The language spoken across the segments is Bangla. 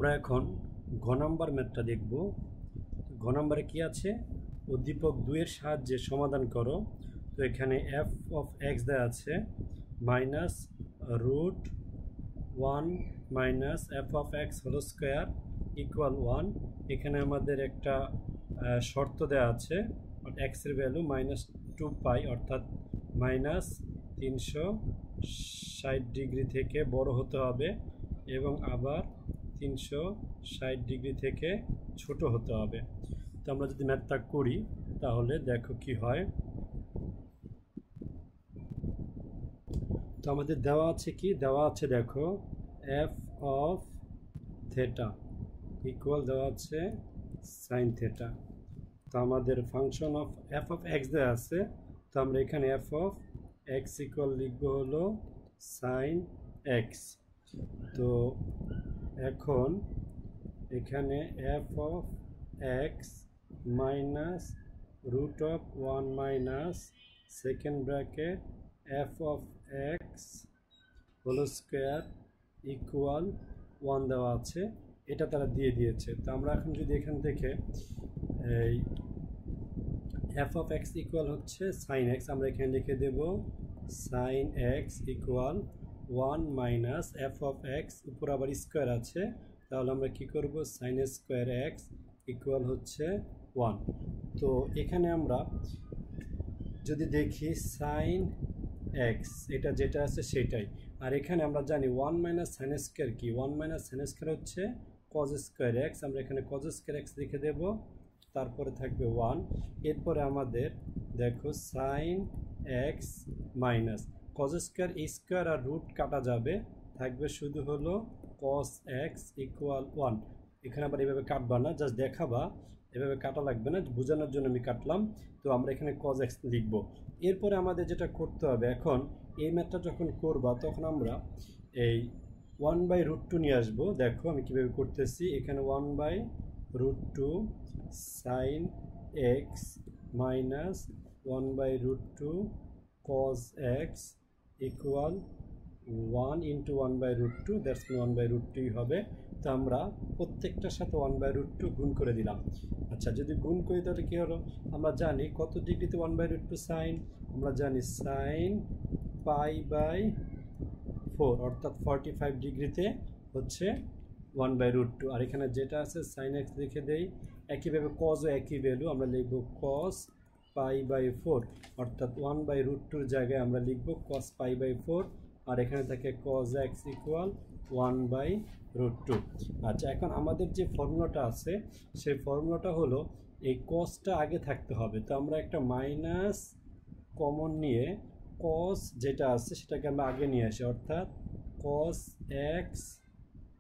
আমরা এখন ঘ নাম্বার ম্যাথটা দেখব। ঘ নাম্বারে কি আছে? উদ্দীপক 2 এর সাহায্যে সমাধান করো। তো এখানে f of x দেওয়া আছে -√1 - f of x whole square equal 1। এখানে আমাদের একটা শর্ত দেওয়া আছে, x এর ভ্যালু -2π অর্থাৎ -360 ডিগ্রি থেকে বড় হতে হবে এবং আবার 360 ডিগ্রি থেকে ছোট হতে হবে। তো আমরা যদি ম্যাথটা করি তাহলে দেখো কি হয়। তো আমাদের দেওয়া আছে কি? দেওয়া আছে দেখো f of theta ইকুয়াল দেওয়া আছে sin theta। তো আমাদের function of f of x দেওয়া আছে, তো আমরা এখানে f of x ইকুয়াল লিখবো হলো sin x। তো এখন এখানে f of x minus √1 - second bracket f of x whole square equal 1 দেওয়া আছে, এটা তারা দিয়ে দিয়েছে। তো আমরা এখন যদি এখান থেকে এই f of x ইকুয়াল হচ্ছে sin x, আমরা এখানে লিখে দেব sin x equal 1 - f of x, উপর আবার স্কোয়ার আছে, তাহলে আমরা কি করব? sin স্কোয়ার x ইকুয়াল হচ্ছে 1। তো এখানে আমরা যদি দেখি sin x এটা যেটা আছে সেটাই, আর এখানে আমরা জানি 1 - sin স্কোয়ার কি? 1 - sin স্কোয়ার হচ্ছে cos স্কোয়ার x, আমরা এখানে cos স্কোয়ার x লিখে দেব, তারপরে থাকবে 1। এরপরে আমাদের দেখো sin x minus cos square, এই স্কোয়ার আর রুট কাটা যাবে, থাকবে শুধু হলো cos x ইকুয়াল 1। এখানে আবার এভাবে কাটবা না, জাস্ট দেখাবা, এভাবে কাটা লাগবে না, বোঝানোর জন্য আমি কাটলাম। তো আমরা এখানে cos x লিখব। এরপরে আমাদের যেটা করতে হবে, এখন এই ম্যাথটা যখন করবা তখন আমরা এই 1/√2 নিয়ে আসবো। দেখো আমি কীভাবে করতেছি, এখানে 1/√2 sin x minus 1/√2 cos x equal 1 into 1/√2, that's 1/√2 হবে। তো আমরা প্রত্যেকটার সাথে 1/√2 গুণ করে দিলাম। আচ্ছা, যদি গুণ করি তাহলে কী হলো? আমরা জানি কত ডিগ্রিতে 1/√2 সাইন, আমরা জানি সাইন π/4 অর্থাৎ 45 ডিগ্রিতে হচ্ছে 1/√2। আর এখানে যেটা আছে সাইন এক্স লিখে দেই। একইভাবে কজও একই ভ্যালু, আমরা লিখব cos π/4 অর্থাৎ 1/√2 জায়গায় আমরা লিখব cos π/4, আর এখানে থাকে cos x ইকুয়াল 1/√2। আচ্ছা, এখন আমাদের যে ফর্মুলাটা আছে সেই ফর্মুলাটা হলো এই cosটা আগে থাকতে হবে। তো আমরা একটা মাইনাস কমন নিয়ে cos যেটা আছে সেটাকে আমরা আগে নিয়ে আসি, অর্থাৎ cos x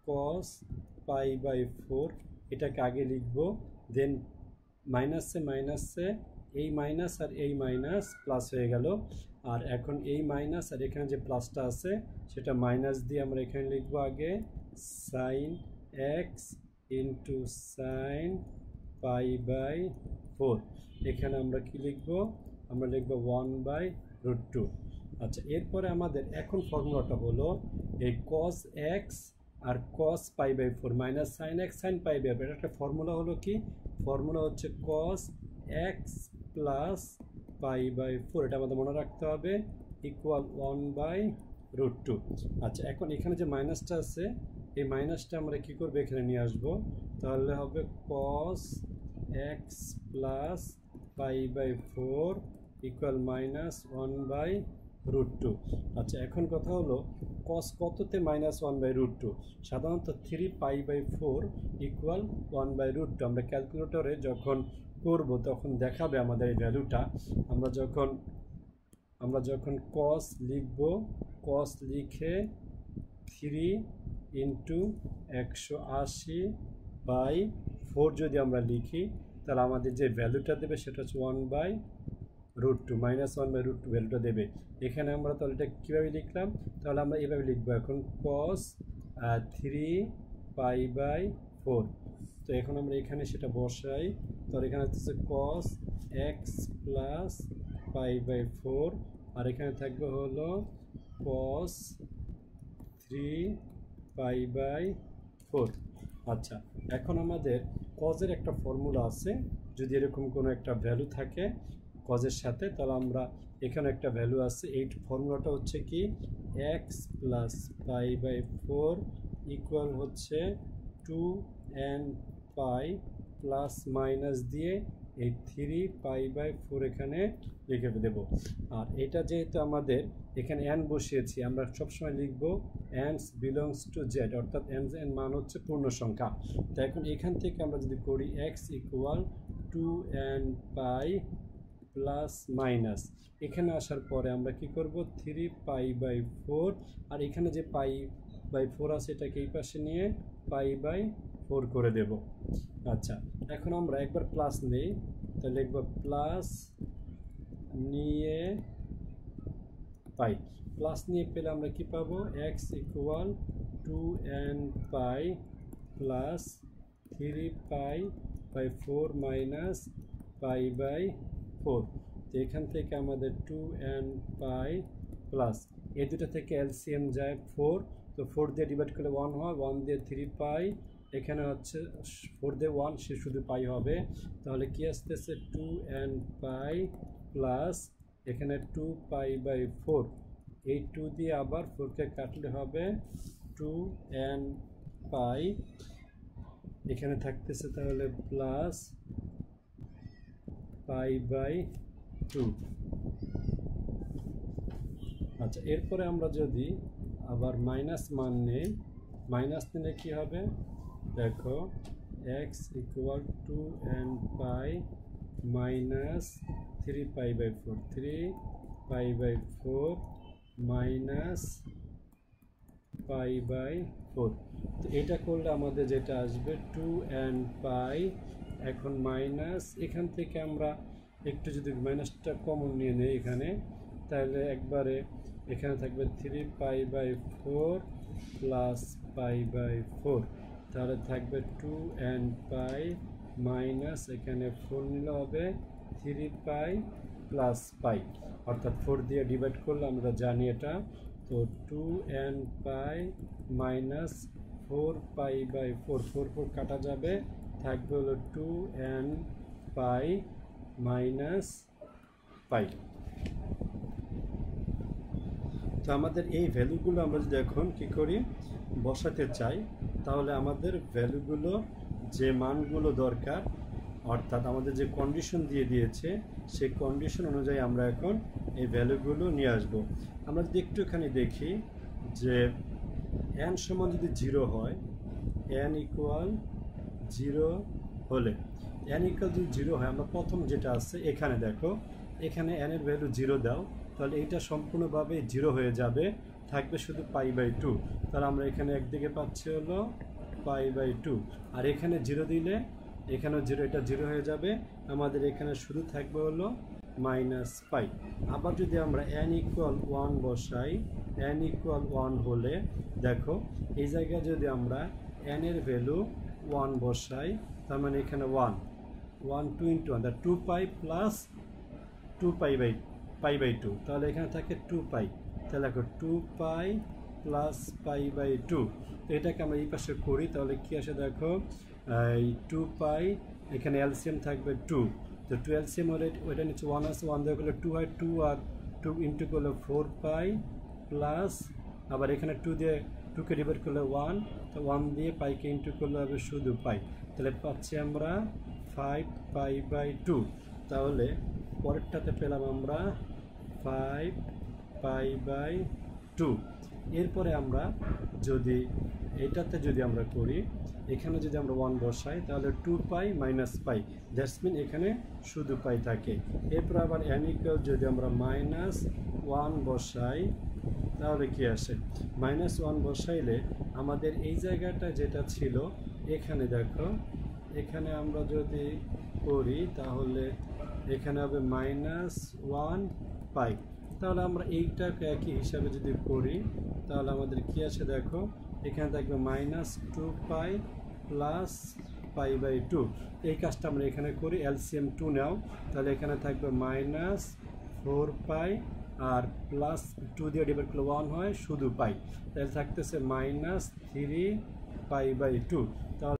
cos π/4 এটাকে আগে লিখব, দেন মাইনাসে এই মাইনাস আর এই মাইনাস প্লাস হয়ে গেল। আর এখন এই মাইনাস আর এখানে যে প্লাসটা আছে সেটা মাইনাস দিয়ে আমরা এখানে লিখব আগে সাইন এক্স ইন্টু সাইন π/4। এখানে আমরা কি লিখব? আমরা লিখব 1/√2। আচ্ছা, এরপরে আমাদের এখন ফর্মুলাটা হলো এই cos x আর cos π/4 minus sine x sine π/4, এটা একটা ফর্মুলা হলো কি? ফর্মুলা হচ্ছে cos x প্লাস π/4, এটা আমাদের মনে রাখতে হবে, ইকুয়াল 1/√2। আচ্ছা, এখন এখানে যে মাইনাসটা আছে এই মাইনাসটা আমরা কি করব? এখানে নিয়ে আসব, তাহলে হবে cos x প্লাস π/4 ইকুয়াল -1/√2। আচ্ছা, এখন কথা হলো cos কততে -1/√2? সাধারণত 3π/4 ইকুয়াল 1/√2। আমরা ক্যালকুলেটরে যখন করব তখন দেখাবে আমাদের এই ভ্যালুটা। আমরা যখন cos লিখব, cos লিখে 3 ইন্টু 180/4 যদি আমরা লিখি, তাহলে আমাদের যে ভ্যালুটা দেবে সেটা হচ্ছে 1/√2 -1/√2 ভ্যালুটা দেবে। এখানে আমরা তাহলে এটা কীভাবে লিখলাম? তাহলে আমরা এভাবে লিখবো এখন cos 3π/4। তো এখন আমরা এখানে সেটা বসাই, তাহলে এখানে হচ্ছে cos x প্লাস π/4, আর এখানে থাকবে হলো cos 3π/4। আচ্ছা, এখন আমাদের কজের একটা ফর্মুলা আছে, যদি এরকম কোনো একটা ভ্যালু থাকে কজের সাথে, তাহলে আমরা এখানে একটা ভ্যালু আছে, এই ফর্মুলাটা হচ্ছে কি x plus pi by four equal হচ্ছে 2n পাই প্লাস মাইনাস দিয়ে এই 3π/4 এখানে লিখে দেব। আর এটা যেহেতু আমাদের এখানে n বসিয়েছি, আমরা সবসময় লিখব n বিলংস টু জেড, অর্থাৎ n মান হচ্ছে পূর্ণ সংখ্যা। তো এখন এখান থেকে আমরা যদি করি x equal 2n pi plus minus, এখানে আসার পরে আমরা কি করব 3π/4, আর এখানে যে π/4 আছে এটাকে এই পাশে নিয়ে π/4 করে দেব। আচ্ছা, এখন আমরা একবার প্লাস নেই, তাহলে লিখব প্লাস নিয়ে পাই, প্লাস নিয়ে পেলে আমরা কি পাবো x equal 2n pi plus 3π/4 minus π/4। তো এখান থেকে আমাদের 2n পাই প্লাস এই দুটো থেকে এলসিএম যায় 4, তো 4 দিয়ে ডিভাইড করলে 1 হয়, 1 দিয়ে 3π, এখানে হচ্ছে 4 দিয়ে 1 সে শুধু পাই হবে, তাহলে কি আসতেছে 2n পাই প্লাস এখানে 2π/4, এই 2 দিয়ে আবার 4কে কাটলে হবে 2n পাই, এখানে থাকতেছে তাহলে প্লাস π/2। আচ্ছা, এরপরে আমরা যদি আবার মাইনাস মান নেই, মাইনাস নিলে কি হবে দেখো x ইকুয়াল 2n পাই মাইনাস 3π/4, 3π/4 মাইনাস π/4। তো এটা করলে আমাদের যেটা আসবে 2n পাই, এখন মাইনাস এখান থেকে আমরা একটু যদি মাইনাসটা কমন নিয়ে নেই এখানে, তাহলে একবারে এখানে থাকবে 3π/4 প্লাস π/4, তাহলে থাকবে 2n পাই মাইনাস এখানে 4 নিলে হবে 3π প্লাস পাই, অর্থাৎ 4 দিয়ে ডিভাইড করলে আমরা জানি এটা, তো 2n পাই মাইনাস 4π/4, 4 কাটা যাবে, থাকবে হলো 2n পাই মাইনাস পাই। তো আমাদের এই ভ্যালুগুলো আমরা যদি এখন কী করি বসাতে চাই, তাহলে আমাদের ভ্যালুগুলো যে মানগুলো দরকার, অর্থাৎ আমাদের যে কন্ডিশন দিয়ে দিয়েছে সেই কন্ডিশন অনুযায়ী আমরা এখন এই ভ্যালুগুলো নিয়ে আসব। আমরা যদি একটুখানি দেখি যে n সমান যদি 0 হয়, n ইকুয়াল 0 হলে, n ইকুয়াল যদি 0 হয়, আমরা প্রথম যেটা আছে এখানে দেখো, এখানে n এর ভ্যালু 0 দাও, তাহলে এটা সম্পূর্ণভাবে 0 হয়ে যাবে, থাকবে শুধু π/2, তাহলে আমরা এখানে একদিকে পাচ্ছি হলো π/2, আর এখানে 0 দিলে এখানেও 0, এটা 0 হয়ে যাবে, আমাদের এখানে শুধু থাকবে হলো মাইনাস পাই। আবার যদি আমরা n ইকুয়াল 1 বসাই, n ইকুয়াল 1 হলে দেখো এই জায়গায় যদি আমরা n এর ভ্যালু 1 বসাই, তার মানে এখানে 1 2 ইন্টু 1, 2π প্লাস 2π/2, তাহলে এখানে থাকে 2π, তাহলে দেখো 2π প্লাস π/2। তো এটাকে আমরা এই পাশে করি, তাহলে কি আসে দেখো এই 2π, এখানে এলসিএম থাকবে 2, তো 2 এলসিএম হলে ওইটা নিচে 1 আছে, 1 দিয়ে করলে 2 হয়, 2 আর 2 ইন্টু করলে 4π প্লাস আবার এখানে 2 দিয়ে 2কে ডিভাইড করলে 1, তো 1 দিয়ে পাইকে ইন্টু করলে হবে শুধু পাই, তাহলে পাচ্ছি আমরা 5π/2। তাহলে পরেরটাতে পেলাম আমরা 5π/2। এরপরে আমরা যদি এটাতে যদি আমরা করি, এখানে যদি আমরা 1 বসাই, তাহলে 2π মাইনাস পাই, দ্যাটস মিন এখানে শুধু পাই থাকে। এরপর আবার n ইকুয়াল যদি আমরা -1 বসাই, তাহলে কি আসে -1 বসাইলে আমাদের এই জায়গাটা যেটা ছিল এখানে দেখো, এখানে আমরা যদি করি তাহলে এখানে হবে -1 পাই, তাহলে আমরা এইটাকে একই হিসাবে যদি করি তাহলে আমাদের কি আছে দেখো, এখানে থাকবে -2π প্লাস π/2। এই কাজটা আমরা এখানে করি, এলসিএম 2 নাও, তাহলে এখানে থাকবে -4π আর প্লাস 2 দিয়ে ডিভাইড করলে 1 হয়, শুধু পাই, তাহলে থাকতেছে -3 পাই বাই 2।